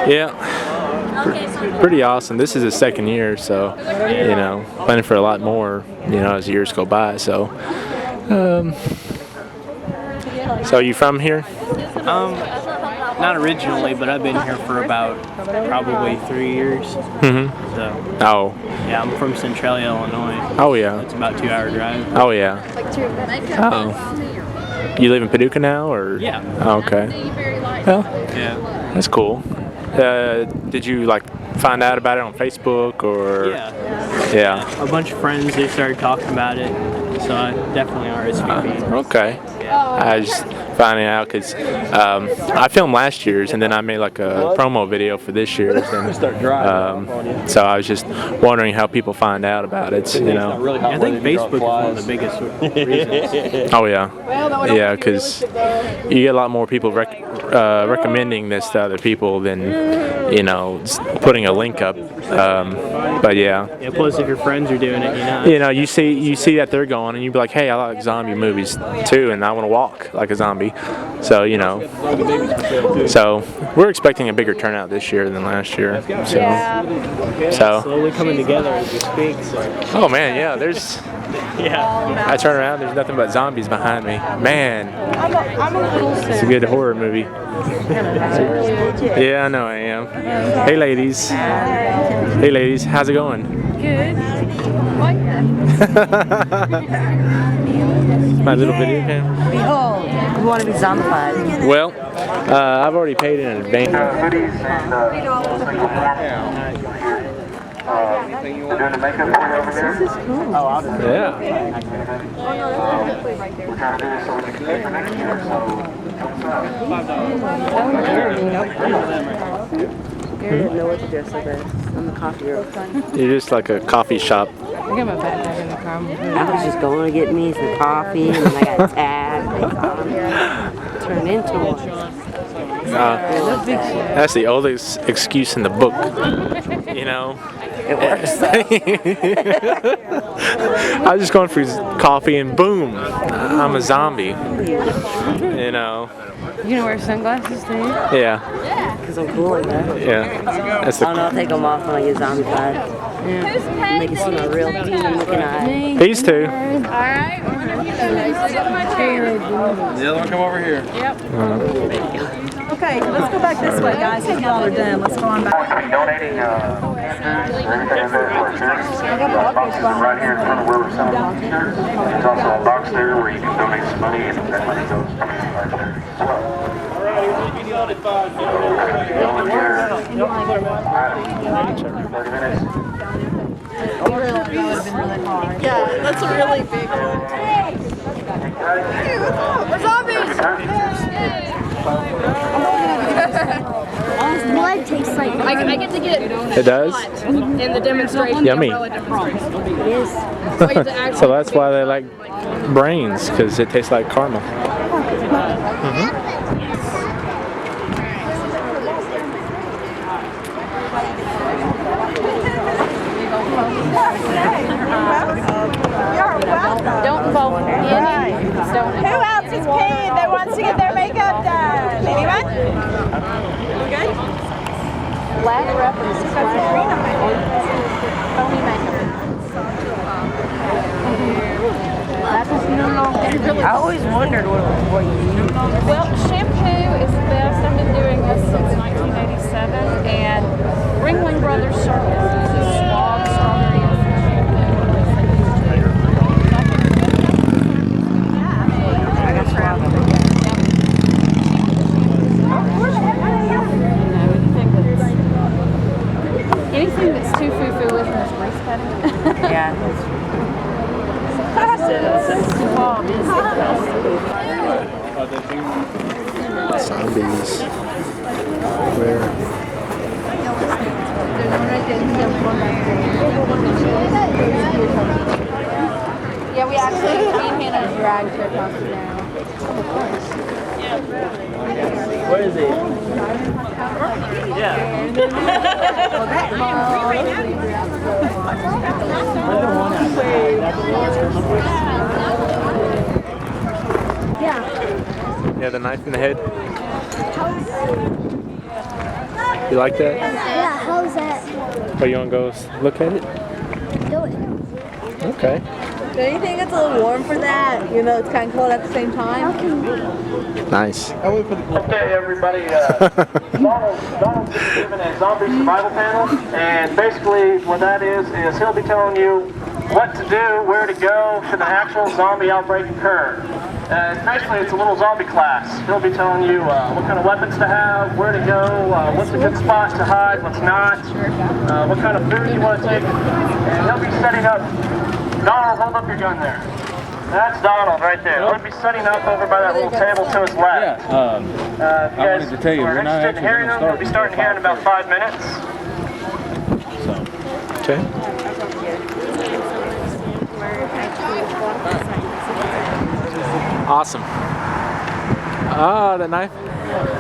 Yeah. Pretty awesome. This is the second year, so planning for a lot more, as years go by. So, so are you from here? Not originally, but I've been here for about probably 3 years. Mm-hmm. So. Oh. Yeah, I'm from Centralia, Illinois. Oh yeah. It's about a 2-hour drive. Oh yeah. Oh. You live in Paducah now, or? Yeah. Oh, okay. Well. Yeah. That's cool. Did you find out about it on Facebook or? Yeah. A bunch of friends, they started talking about it, so I definitely RSVP'd. Okay. I was just finding out because I filmed last year's and then I made a promo video for this year's, and so I was just wondering how people find out about it. I think Facebook is one of the biggest reasons. Oh yeah, yeah, because you get a lot more people recommending this to other people than putting a link up. But yeah. Yeah. Plus, if your friends are doing it, you see that they're going, and you be like, hey, I like zombie movies too, and I want to walk like a zombie. So so we're expecting a bigger turnout this year than last year. So slowly coming together as we speak. So. Oh man, yeah. There's. Yeah. I turn around, there's nothing but zombies behind me. Man, it's a good horror movie. Yeah, I know I am. Hey ladies. Hey ladies, how's it going? Good. My little video cam. Behold, we want to be zombified. Well, I've already paid in advance. Anything you want to do to make up for you over here? This is cool. Oh, I'll do it. Yeah. We're trying to do this so we can keep for next year, so Gary didn't know what to dress up as. I'm a coffee girl. You're just like a coffee shop. I got my backpack in the car. I was just going to get me some coffee, and then I got tagged. Turned into one. That's the oldest excuse in the book. It works. I was just going for coffee and boom, I'm a zombie. You gonna wear sunglasses too? Yeah. Because I'm cool like that. Yeah. That's I don't know, I'll take them off when I get zombified. Yeah. Make it see my real team looking eye. These two. Alright, The other one come over here. Yep. Okay, let's go back this way, guys. If y'all are done, let's go on back. donating everything in there for charity. Boxes are right here in front of where we're selling t-shirts. There's also a box there where you can donate some money, and that money goes to our charity as well. Yeah, that's a really big one. Hey, what's up? We're zombies! Blood tastes like. I get to get It does? in the demonstration. Yummy. It is. So that's why they like brains, because it tastes like caramel. Mm-hmm. Don't vote any. Who else is paid that wants to get their makeup done? Anyone? Okay. Last reference is phony makeup. I always wondered what you use. Well, shampoo is the best. I've been doing this since 1987, and Ringling Brothers Circus uses Swab strawberry essence shampoo. I got Swab. Anything that's too foo-foo with is grease cutting. Yeah. Swab is the best. Zombies. Yeah, the knife in the head. You like that? Yeah, how's that? Oh, you want to go look at it? Do it. Okay. Don't you think it's a little warm for that? You know, it's kind of cold at the same time. Nice. Okay, everybody. Donald's been given a zombie survival panel, and basically what that is he'll be telling you what to do, where to go should an actual zombie outbreak occur. Basically, it's a little zombie class. He'll be telling you what kind of weapons to have, where to go, what's a good spot to hide, what's not, what kind of food you want to take, and he'll be setting up. Donald, hold up your gun there. That's Donald right there. He'll be setting up over by that little table to his left. I wanted to tell you, we're not interested in hearing him. We'll be starting here in about 5 minutes. Okay. Awesome. Oh, the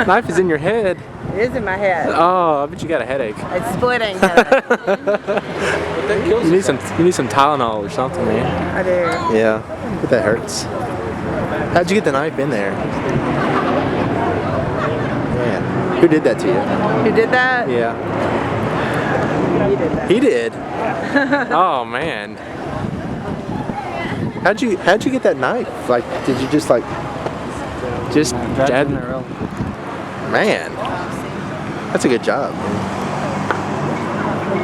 knife is in your head. It is in my head. Oh, I bet you got a headache. It's splitting. You need some Tylenol or something, man. I do. Yeah, but that hurts. How'd you get the knife in there? Man, who did that to you? Who did that? Yeah. You did that. He did. Oh man. How'd you get that knife? Like, did you just jab? Man, that's a good job.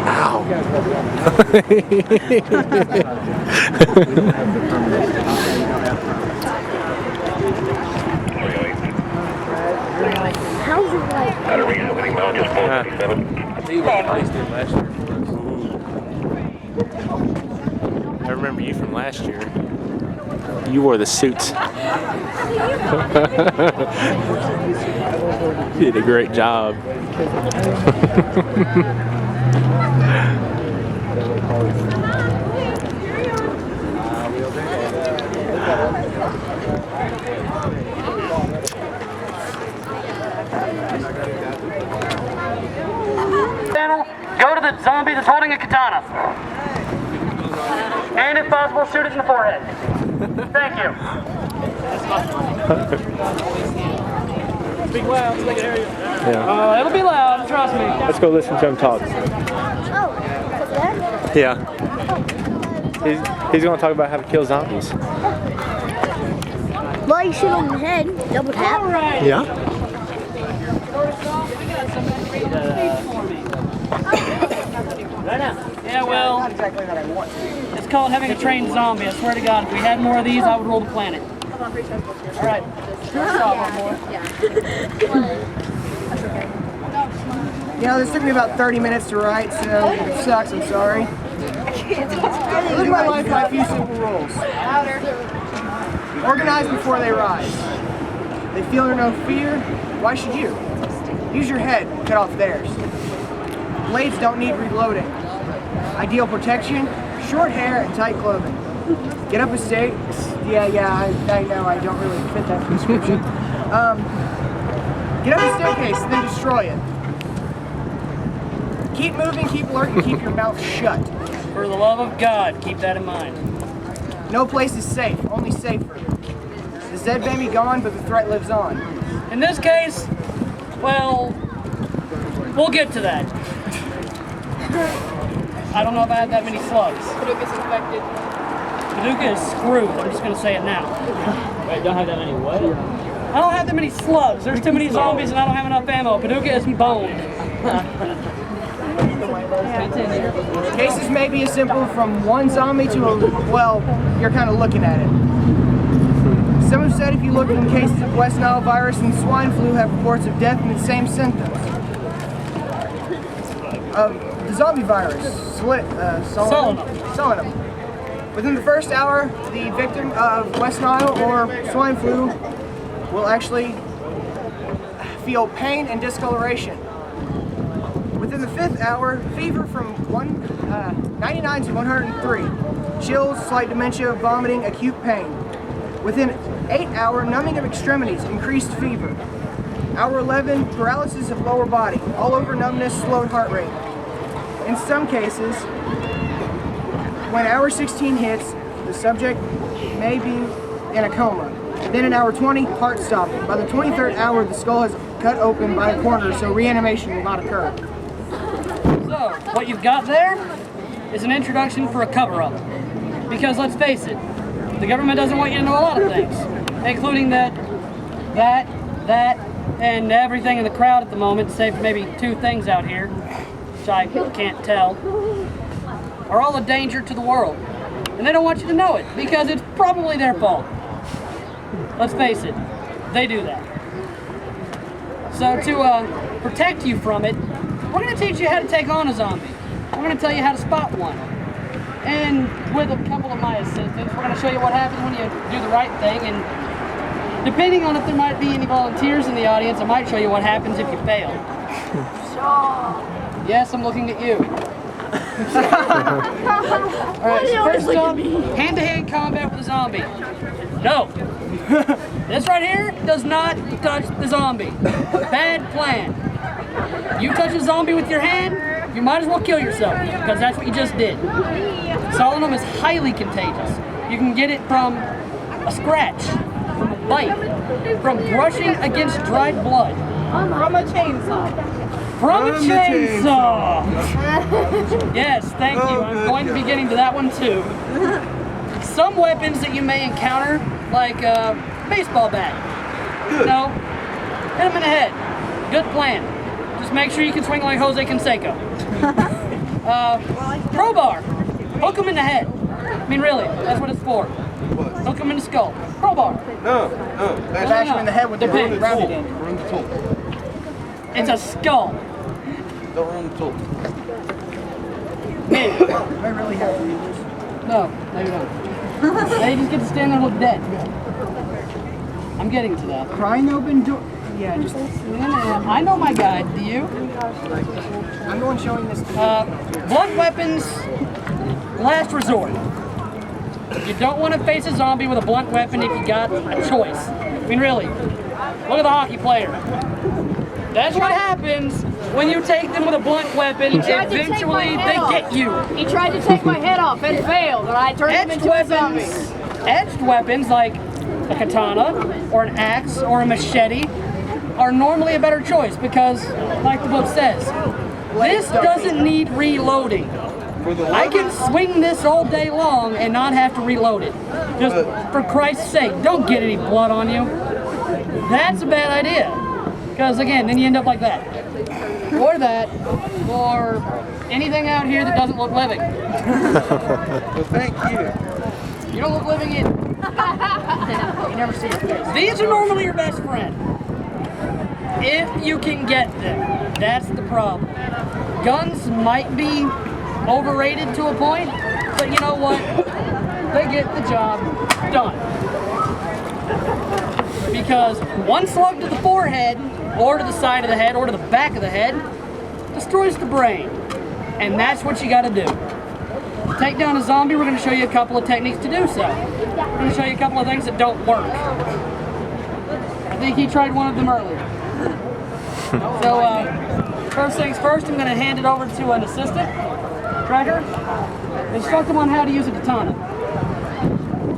Ow. How's it like? I think you replaced it last year for us. I remember you from last year. You wore the suits. You did a great job. Go to the zombie that's holding a katana. And if possible, shoot it in the forehead. Thank you. Speak loud so they can hear you. Yeah. It'll be loud, trust me. Let's go listen to him talk. Oh, is that? Yeah. He's going to talk about how to kill zombies. Well, you shoot on the head, double tap. Yeah. Yeah, well, it's called having a trained zombie. I swear to God, if we had more of these, I would rule the planet. All right. You know, this took me about 30 minutes to write, so it sucks, I'm sorry. Live my life by a few simple rules. Organize before they rise. They feel no fear, why should you? Use your head, cut off theirs. Blades don't need reloading. Ideal protection, short hair and tight clothing. Get up a stake. Yeah, I know I don't really fit that description. Get up a staircase and then destroy it. Keep moving, keep alert, and keep your mouth shut. For the love of God, keep that in mind. No place is safe, only safer. The Zed may be gone, but the threat lives on. In this case, well, we'll get to that. I don't know if I have that many slugs. Paducah's infected. Paducah is screwed. I'm just going to say it now. Wait, don't have that many what? I don't have that many slugs. There's too many zombies and I don't have enough ammo. Paducah is boned. Cases may be as simple from one zombie to a, well, you're kind of looking at it. Some have said if you look in cases of West Nile virus and swine flu have reports of death and the same symptoms. The zombie virus, Solanum. Within the first hour, the victim of West Nile or swine flu will actually feel pain and discoloration. Within the 5th hour, fever from 99 to 103, chills, slight dementia, vomiting, acute pain. Within 8 hour, numbing of extremities, increased fever. Hour 11, paralysis of lower body, all over numbness, slowed heart rate. In some cases, when hour 16 hits, the subject may be in a coma. Then in hour 20, heart stopping. By the 23rd hour, the skull has cut open by a corner, so reanimation will not occur. So, what you've got there is an introduction for a cover-up. Because let's face it, the government doesn't want you to know a lot of things, including that, and everything in the crowd at the moment, save for maybe 2 things out here, which I can't tell, are all a danger to the world. And they don't want you to know it, because it's probably their fault. Let's face it, they do that. So to protect you from it, we're going to teach you how to take on a zombie. We're going to tell you how to spot one. And with a couple of my assistants, we're going to show you what happens when you do the right thing. And depending on if there might be any volunteers in the audience, I might show you what happens if you fail. Yes, I'm looking at you. Alright, so first up, hand-to-hand combat with a zombie. No. This right here does not touch the zombie. Bad plan. You touch a zombie with your hand, you might as well kill yourself, because that's what you just did. Solemnum is highly contagious. You can get it from a scratch, from a bite, from brushing against dried blood. From a chainsaw. From a chainsaw! Yes, thank you. I'm going to be getting to that one too. Some weapons that you may encounter, like a baseball bat. No, hit him in the head. Good plan. Just make sure you can swing like Jose Canseco. Crowbar. Hook him in the head. I mean, really, that's what it's for. Hook him in the skull. Crowbar. No. Bash him in the head with the pin. rounded end. It's a skull. Don't run the tool. Maybe. I really have to read this. No, maybe not. They just get to stand there and look dead. I'm getting to that. Prying open door. Yeah, just. I know my guide. Do you? I'm the one showing this. Blunt weapons, last resort. You don't want to face a zombie with a blunt weapon if you got a choice. I mean, really. Look at the hockey player. That's what happens when you take them with a blunt weapon. Eventually, they get you. He tried to take my head off and failed, and I turned him into a zombie. Edged weapons like a katana or an axe or a machete are normally a better choice because, like the book says, this doesn't need reloading. I can swing this all day long and not have to reload it. Just for Christ's sake, don't get any blood on you. That's a bad idea. Because again, then you end up like that. Or that, or anything out here that doesn't look living. Well, thank you. You don't look living either. You never see it. These are normally your best friend. If you can get them. That's the problem. Guns might be overrated to a point, but you know what? They get the job done. Because one slug to the forehead, or to the side of the head, or to the back of the head, destroys the brain. And that's what you gotta do. To take down a zombie, we're gonna show you a couple of techniques to do so. We're gonna show you a couple of things that don't work. I think he tried one of them earlier. So, first things first, I'm gonna hand it over to an assistant, Tracker. Instruct him on how to use a katana.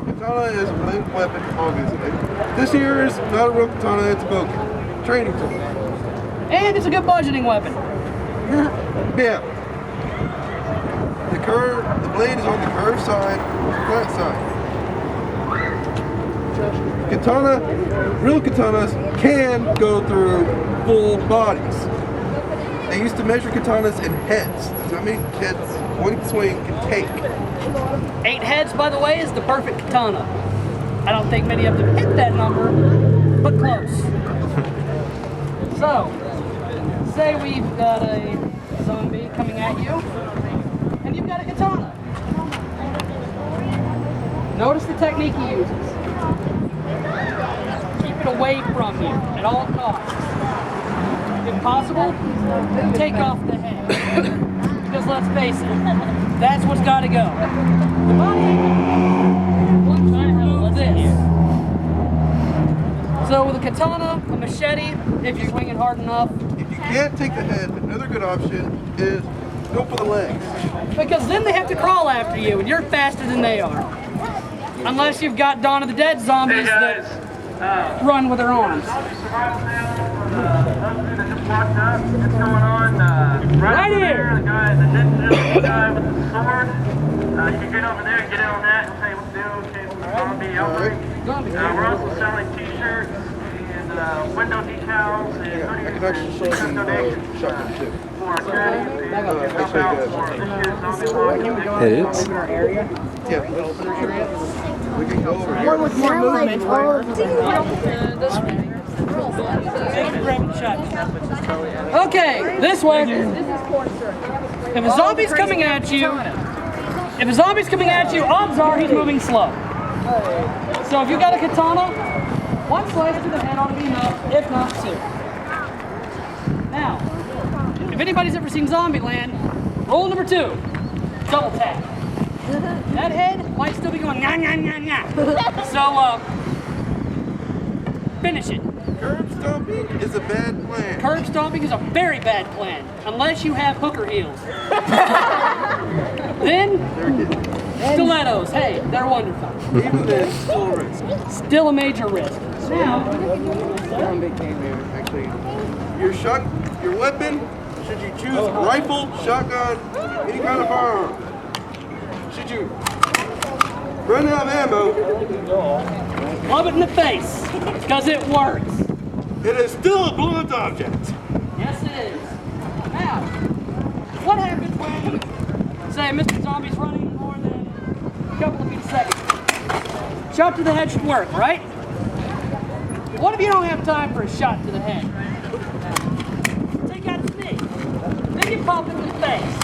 Katana is a blunt weapon, obviously. This here is not a real katana, it's a bow. Training tool. And it's a good budgeting weapon. Yeah. The blade is on the curved side, flat side. Katana, real katanas can go through full bodies. They used to measure katanas in heads. That's how many heads one swing can take. 8 heads, by the way, is the perfect katana. I don't think many of them hit that number, but close. So, say we've got a zombie coming at you, and you've got a katana. Notice the technique he uses. Keep it away from you at all costs. If possible, take off the head. Because let's face it, that's what's got to go. The body, this. So with a katana, a machete, if you swing it hard enough. If you can't take the head, another good option is go for the legs. Because then they have to crawl after you, and you're faster than they are. Unless you've got Dawn of the Dead zombies that run with their arms. Right here. The guy with the sword. You can get over there and get in on that and say what to do. Okay, zombie outbreak. We're also selling t-shirts and window decals and hoodies. I can actually show you shotgun too. For our charity. Help out for this year's zombie walk. It is. Yeah, we can go over here. One with more movement. Okay, this way. If a zombie's coming at you, odds are he's moving slow. So if you got a katana, one slash to the head ought to be enough, if not two. Now, if anybody's ever seen Zombieland, rule number 2, double tap. That head might still be going nah nah nah nah. So finish it. Curb stomping is a bad plan. Curb stomping is a very bad plan, unless you have hooker heels. Then, stilettos, hey, they're wonderful. Even then, still a risk. Still a major risk. Now, Actually, your weapon, should you choose rifle, shotgun, any kind of firearm, should you run out of ammo, love it in the face, because it works. it is still a blunt object. Yes, it is. Now, what happens when, say, Mr. Zombie's running more than a couple of feet a second? Shot to the head should work, right? What if you don't have time for a shot to the head? Take out a sneak. Then you pop him in the face.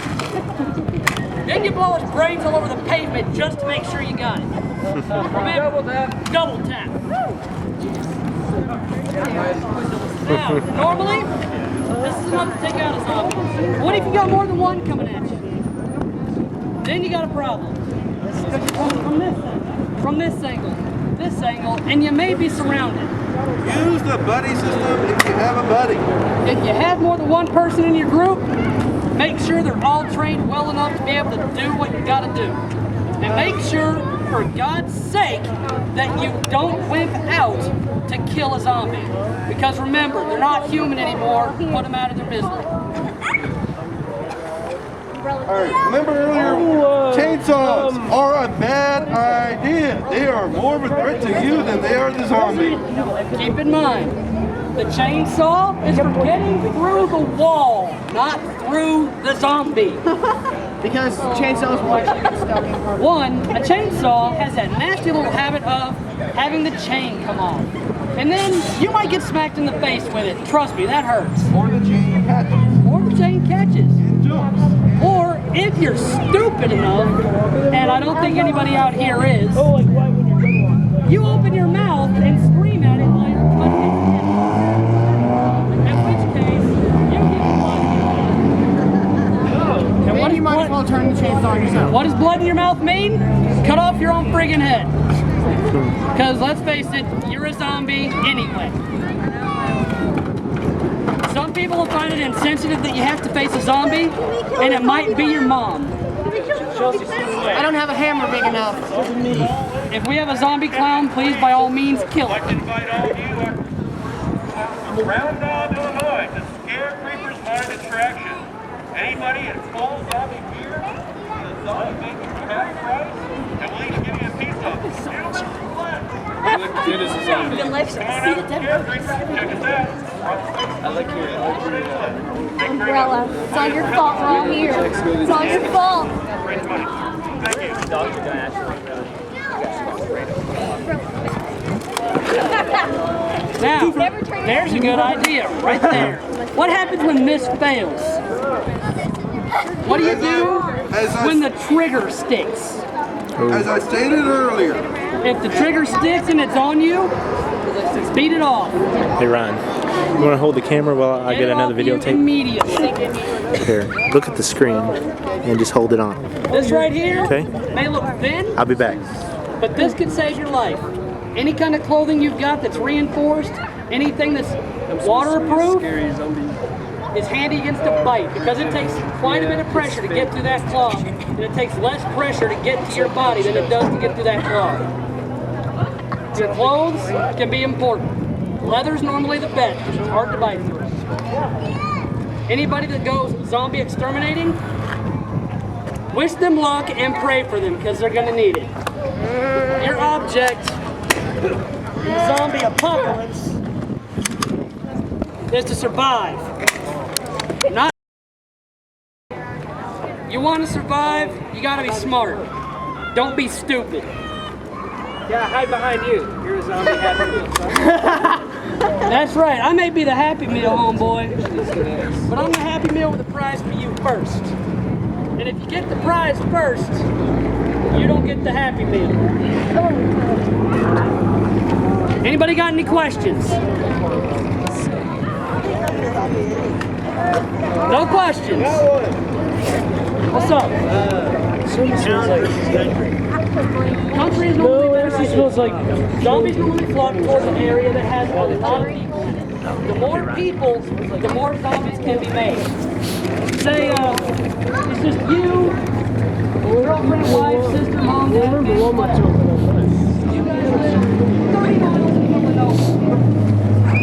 Then you blow his brains all over the pavement just to make sure you got it. Remember, double tap. Now, normally, this is enough to take out a zombie. What if you got more than one coming at you? Then you got a problem. Because you're coming from this angle, and you may be surrounded. Use the buddy system if you have a buddy. If you have more than one person in your group, make sure they're all trained well enough to be able to do what you gotta do. And make sure, for God's sake, that you don't wimp out to kill a zombie. Because remember, they're not human anymore. Put them out of their misery. Alright, remember earlier, chainsaws are a bad idea. They are more of a threat to you than they are the zombie. Keep in mind, the chainsaw is for getting through the wall, not through the zombie. Because chainsaws will actually get stuck in. One, a chainsaw has that nasty little habit of having the chain come off. And then you might get smacked in the face with it. Trust me, that hurts. Or the chain catches. Or the chain catches. It jumps. Or if you're stupid enough, and I don't think anybody out here is, you open your mouth and scream at it while you're cutting its head. In which case, you get blood. And what You might as well turn the chainsaw on yourself. What does blood in your mouth mean? Cut off your own friggin' head. Because let's face it, you're a zombie anyway. Some people will find it insensitive that you have to face a zombie, and it might be your mom. I don't have a hammer big enough. If we have a zombie clown, please by all means kill it. Round Knob, Illinois, the Scare Creepers Mind Attraction. Anybody in full zombie gear, the zombie making half price, and we'll even give you a piece of it. Good as a zombie. Come on out, Scare Creepers, check us out. I like your Umbrella. It's all your fault we're all here. It's all your fault. Now, there's a good idea right there. What happens when this fails? What do you do when the trigger sticks? As I stated earlier. If the trigger sticks and it's on you, beat it off. Hey Ryan, you want to hold the camera while I get another videotape? Immediately. Here, look at the screen and just hold it on. This right here Okay. may look thin, I'll be back. but this could save your life. Any kind of clothing you've got that's reinforced, anything that's waterproof, is handy against a bite because it takes quite a bit of pressure to get through that cloth, and it takes less pressure to get to your body than it does to get through that cloth. Your clothes can be important. Leather's normally the best because it's hard to bite through. Anybody that goes zombie exterminating, wish them luck and pray for them because they're gonna need it. Your object in the zombie apocalypse is to survive. Not. You want to survive, you gotta be smart. Don't be stupid. Yeah, hide behind you. You're a zombie happy meal. That's right. I may be the Happy Meal, homeboy, but I'm the Happy Meal with a prize for you first. And if you get the prize first, you don't get the Happy Meal. Anybody got any questions? No questions? What's up? Country is normally better. She smells like zombies normally flock towards an area that has a lot of people. The more people, the more zombies can be made. Say, it's just you, girlfriend, wife, sister, mom, dad, you guys live 30 miles in the middle of nowhere.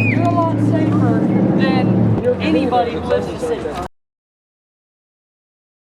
You're a lot safer than anybody who lives in the city.